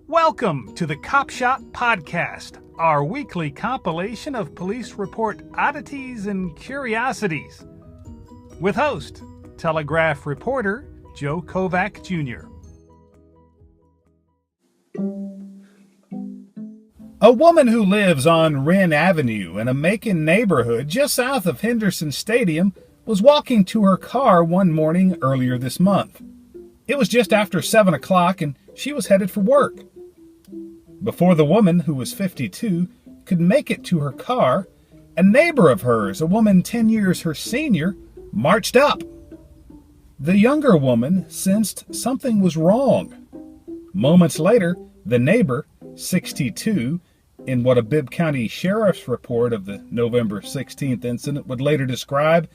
Welcome to the Cop Shop Podcast, our weekly compilation of police report oddities and curiosities. With host, Telegraph reporter Joe Kovac Jr. A woman who lives on Wren Avenue in a Macon neighborhood just south of Henderson Stadium was walking to her car one morning earlier this month. It was just after 7 o'clock and she was headed for work. Before the woman, who was 52, could make it to her car, a neighbor of hers, a woman 10 years her senior, marched up. The younger woman sensed something was wrong. Moments later, the neighbor, 62, in what a Bibb County Sheriff's report of the November 16th incident would later describe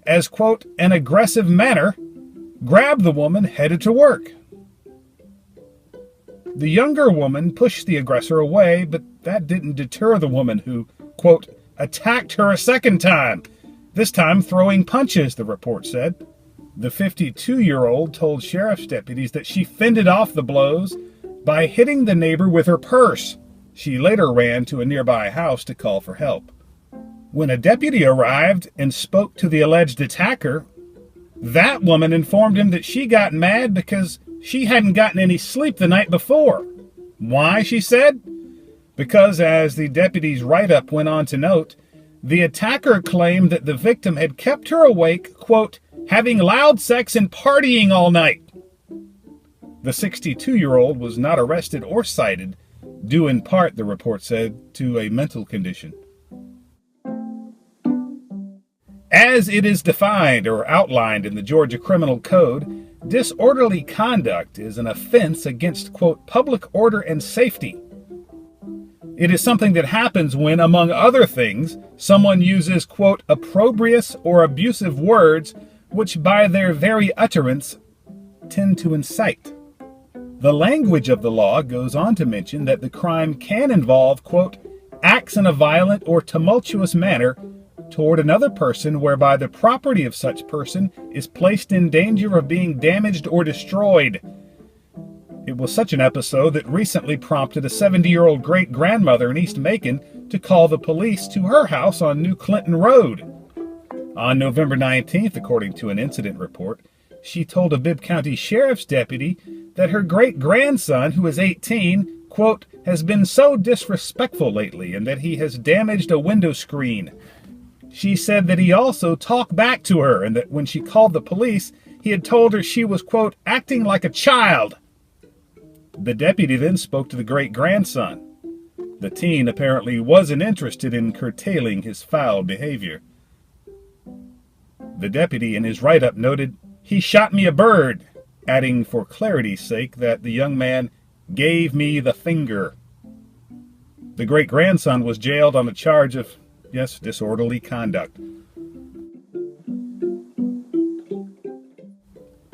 as, quote, an aggressive manner, grabbed the woman headed to work. The younger woman pushed the aggressor away, but that didn't deter the woman who, quote, attacked her a second time, this time throwing punches, the report said. The 52-year-old told sheriff's deputies that she fended off the blows by hitting the neighbor with her purse. She later ran to a nearby house to call for help. When a deputy arrived and spoke to the alleged attacker, that woman informed him that she got mad because she hadn't gotten any sleep the night before. Why, she said? Because, as the deputy's write-up went on to note, the attacker claimed that the victim had kept her awake, quote, having loud sex and partying all night. The 62-year-old was not arrested or cited, due in part, the report said, to a mental condition. As it is defined or outlined in the Georgia Criminal Code, disorderly conduct is an offense against, quote, public order and safety. It is something that happens when, among other things, someone uses, quote, opprobrious or abusive words which by their very utterance tend to incite. The language of the law goes on to mention that the crime can involve, quote, acts in a violent or tumultuous manner toward another person whereby the property of such person is placed in danger of being damaged or destroyed. It was such an episode that recently prompted a 70-year-old great-grandmother in East Macon to call the police to her house on New Clinton Road. On November 19th, according to an incident report, she told a Bibb County Sheriff's deputy that her great-grandson, who is 18, quote, has been so disrespectful lately and that he has damaged a window screen. She said that he also talked back to her and that when she called the police, he had told her she was, quote, acting like a child. The deputy then spoke to the great-grandson. The teen apparently wasn't interested in curtailing his foul behavior. The deputy in his write-up noted, he shot me a bird, adding for clarity's sake that the young man gave me the finger. The great-grandson was jailed on a charge of, yes, disorderly conduct.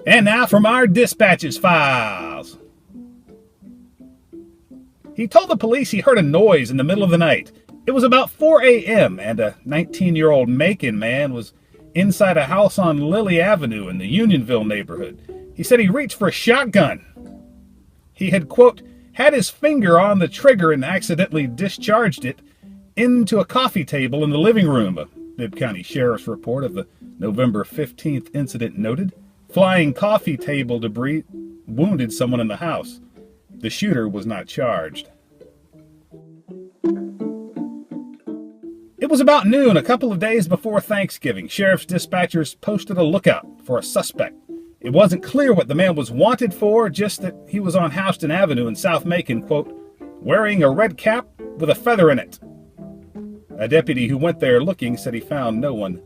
And now from our dispatches files. He told the police he heard a noise in the middle of the night. It was about 4 a.m. and a 19-year-old Macon man was inside a house on Lily Avenue in the Unionville neighborhood. He said he reached for a shotgun. He had, quote, had his finger on the trigger and accidentally discharged it into a coffee table in the living room, a Bibb County Sheriff's report of the November 15th incident noted. Flying coffee table debris wounded someone in the house. The shooter was not charged. It was about noon, a couple of days before Thanksgiving. Sheriff's dispatchers posted a lookout for a suspect. It wasn't clear what the man was wanted for, just that he was on Houston Avenue in South Macon, quote, wearing a red cap with a feather in it. A deputy who went there looking said he found no one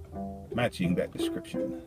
matching that description.